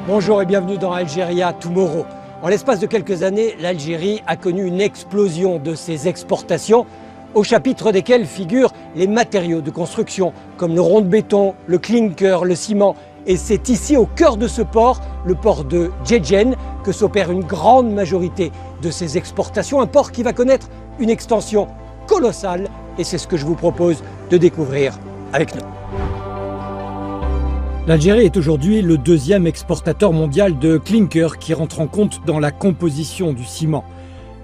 Bonjour et bienvenue dans Algeria Tomorrow. En l'espace de quelques années, l'Algérie a connu une explosion de ses exportations, au chapitre desquelles figurent les matériaux de construction, comme le rond de béton, le clinker, le ciment. Et c'est ici, au cœur de ce port, le port de Djedjen, que s'opère une grande majorité de ces exportations. Un port qui va connaître une extension colossale, et c'est ce que je vous propose de découvrir avec nous. L'Algérie est aujourd'hui le deuxième exportateur mondial de clinker qui rentre en compte dans la composition du ciment.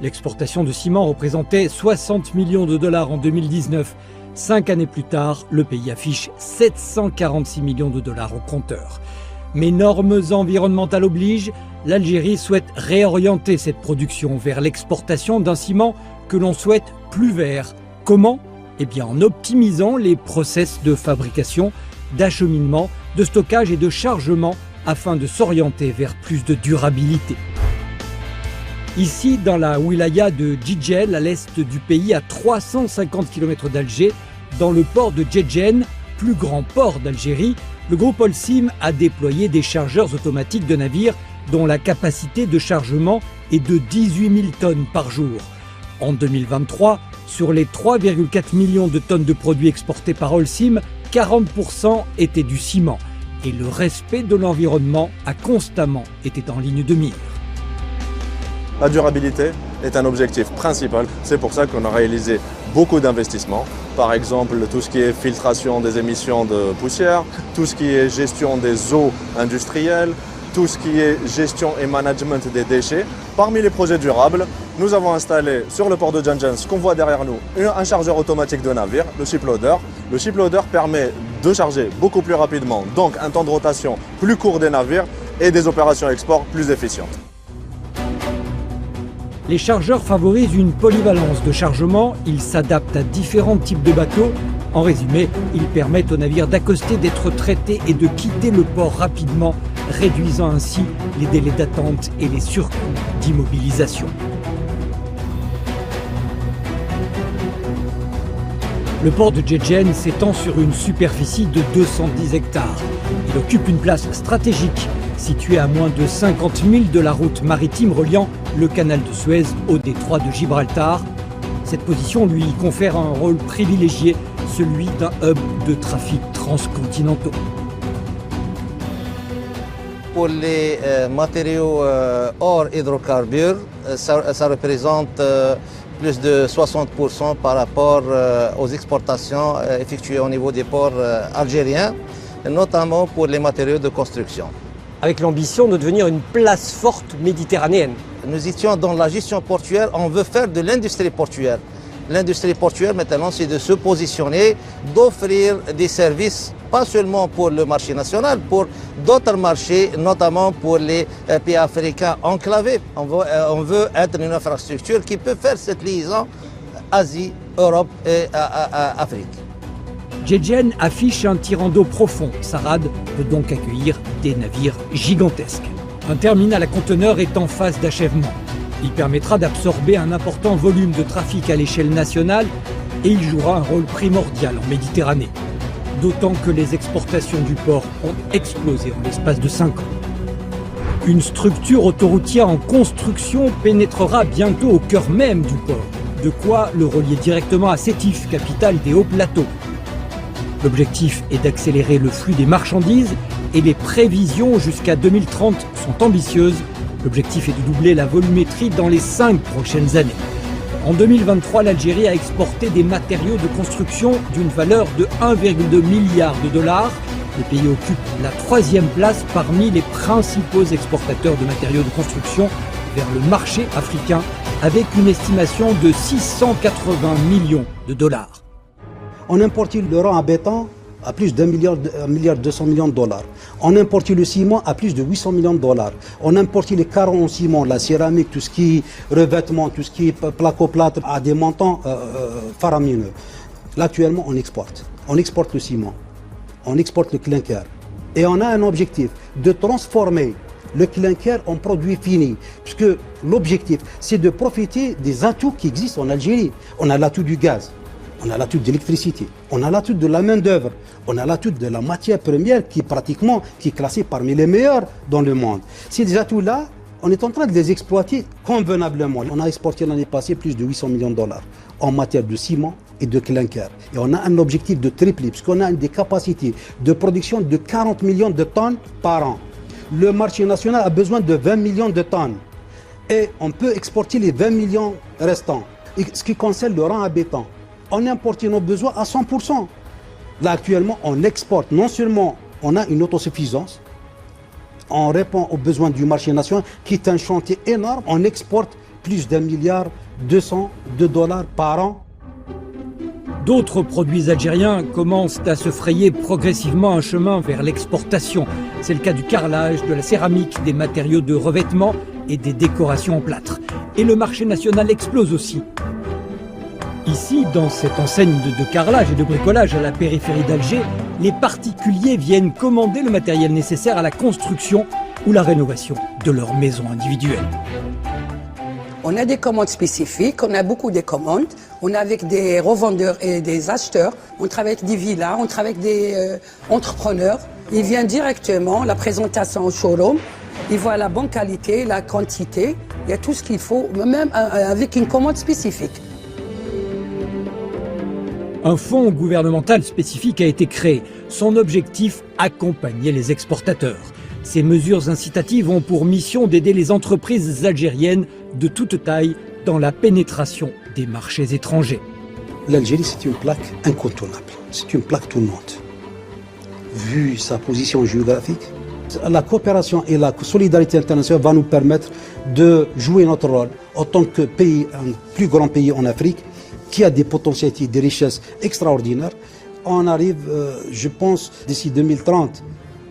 L'exportation de ciment représentait 60 millions de dollars en 2019. 5 années plus tard, le pays affiche 746 millions de dollars au compteur. Mais normes environnementales obligent, l'Algérie souhaite réorienter cette production vers l'exportation d'un ciment que l'on souhaite plus vert. Comment ? Eh bien en optimisant les process de fabrication, d'acheminement, de stockage et de chargement afin de s'orienter vers plus de durabilité. Ici, dans la wilaya de Djedjen, à l'est du pays, à 350 km d'Alger, dans le port de Djedjen, plus grand port d'Algérie, le groupe Holcim a déployé des chargeurs automatiques de navires dont la capacité de chargement est de 18 000 tonnes par jour. En 2023, sur les 3,4 millions de tonnes de produits exportés par Holcim, 40% étaient du ciment. Et le respect de l'environnement a constamment été en ligne de mire. La durabilité est un objectif principal. C'est pour ça qu'on a réalisé beaucoup d'investissements. Par exemple, tout ce qui est filtration des émissions de poussière, tout ce qui est gestion des eaux industrielles, tout ce qui est gestion et management des déchets. Parmi les projets durables, nous avons installé sur le port de Djedjen, ce qu'on voit derrière nous, un chargeur automatique de navire, le shiploader. Le shiploader permet de charger beaucoup plus rapidement, donc un temps de rotation plus court des navires et des opérations export plus efficientes. Les chargeurs favorisent une polyvalence de chargement, ils s'adaptent à différents types de bateaux. En résumé, ils permettent aux navires d'accoster, d'être traités et de quitter le port rapidement, réduisant ainsi les délais d'attente et les surcoûts d'immobilisation. Le port de Djedjen s'étend sur une superficie de 210 hectares. Il occupe une place stratégique, située à moins de 50 000 de la route maritime reliant le canal de Suez au détroit de Gibraltar. Cette position lui confère un rôle privilégié, celui d'un hub de trafic transcontinentaux. Pour les matériaux hors hydrocarbures, ça représente plus de 60% par rapport aux exportations effectuées au niveau des ports algériens, notamment pour les matériaux de construction. Avec l'ambition de devenir une place forte méditerranéenne. Nous étions dans la gestion portuaire, on veut faire de l'industrie portuaire. L'industrie portuaire maintenant, c'est de se positionner, d'offrir des services, pas seulement pour le marché national, pour d'autres marchés, notamment pour les pays africains enclavés. On veut être une infrastructure qui peut faire cette liaison Asie, Europe et Afrique. Djedjen affiche un tirant d'eau profond. Sa rade peut donc accueillir des navires gigantesques. Un terminal à conteneurs est en phase d'achèvement. Il permettra d'absorber un important volume de trafic à l'échelle nationale et il jouera un rôle primordial en Méditerranée. D'autant que les exportations du port ont explosé en l'espace de 5 ans. Une structure autoroutière en construction pénétrera bientôt au cœur même du port, de quoi le relier directement à Sétif, capitale des Hauts Plateaux. L'objectif est d'accélérer le flux des marchandises et les prévisions jusqu'à 2030 sont ambitieuses. L'objectif est de doubler la volumétrie dans les 5 prochaines années. En 2023, l'Algérie a exporté des matériaux de construction d'une valeur de 1,2 milliard de dollars. Le pays occupe la 3e place parmi les principaux exportateurs de matériaux de construction vers le marché africain, avec une estimation de 680 millions de dollars. On importe le rang à béton à plus d'1 milliard 200 millions de dollars. On importe le ciment à plus de 800 millions de dollars. On importe les carreaux en ciment, la céramique, tout ce qui est revêtement, tout ce qui est placo-plâtre à des montants faramineux. Là, actuellement, on exporte. On exporte le ciment, on exporte le clinker. Et on a un objectif de transformer le clinker en produit fini. Puisque l'objectif, c'est de profiter des atouts qui existent en Algérie. On a l'atout du gaz. on a l'atout d'électricité, on a l'atout de la main-d'œuvre, on a l'atout de la matière première qui est classée parmi les meilleures dans le monde. Ces atouts-là, on est en train de les exploiter convenablement. On a exporté l'année passée plus de 800 millions de dollars en matière de ciment et de clinker. Et on a un objectif de tripler, puisqu'on a des capacités de production de 40 millions de tonnes par an. Le marché national a besoin de 20 millions de tonnes. Et on peut exporter les 20 millions restants. Et ce qui concerne le rang à béton, on importe nos besoins à 100%. Là, actuellement, on exporte. Non seulement on a une autosuffisance, on répond aux besoins du marché national, qui est un chantier énorme. On exporte plus d'1,2 milliard de dollars par an. D'autres produits algériens commencent à se frayer progressivement un chemin vers l'exportation. C'est le cas du carrelage, de la céramique, des matériaux de revêtement et des décorations en plâtre. Et le marché national explose aussi. Ici, dans cette enseigne de carrelage et de bricolage à la périphérie d'Alger, les particuliers viennent commander le matériel nécessaire à la construction ou la rénovation de leur maison individuelle. On a des commandes spécifiques, on a beaucoup de commandes. On est avec des revendeurs et des acheteurs. On travaille avec des villas, on travaille avec des entrepreneurs. Ils viennent directement, la présentation au showroom. Ils voient la bonne qualité, la quantité. Il y a tout ce qu'il faut, même avec une commande spécifique. Un fonds gouvernemental spécifique a été créé. Son objectif, accompagner les exportateurs. Ces mesures incitatives ont pour mission d'aider les entreprises algériennes de toute taille dans la pénétration des marchés étrangers. L'Algérie, c'est une plaque incontournable. C'est une plaque tournante. Vu sa position géographique, la coopération et la solidarité internationale vont nous permettre de jouer notre rôle en tant que pays, un plus grand pays en Afrique, qui a des potentialités, des richesses extraordinaires. On arrive, je pense, d'ici 2030,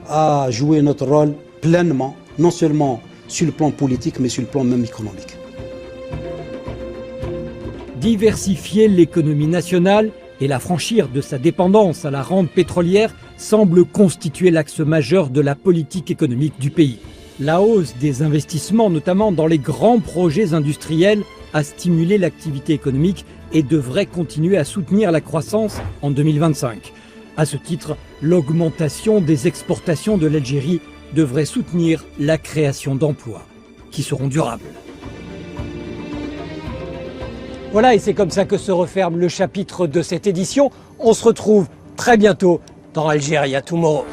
à jouer notre rôle pleinement, non seulement sur le plan politique, mais sur le plan même économique. Diversifier l'économie nationale et l'affranchir de sa dépendance à la rente pétrolière semble constituer l'axe majeur de la politique économique du pays. La hausse des investissements, notamment dans les grands projets industriels, a stimulé l'activité économique et devrait continuer à soutenir la croissance en 2025. À ce titre, l'augmentation des exportations de l'Algérie devrait soutenir la création d'emplois qui seront durables. Voilà, et c'est comme ça que se referme le chapitre de cette édition. On se retrouve très bientôt dans Algeria Tomorrow.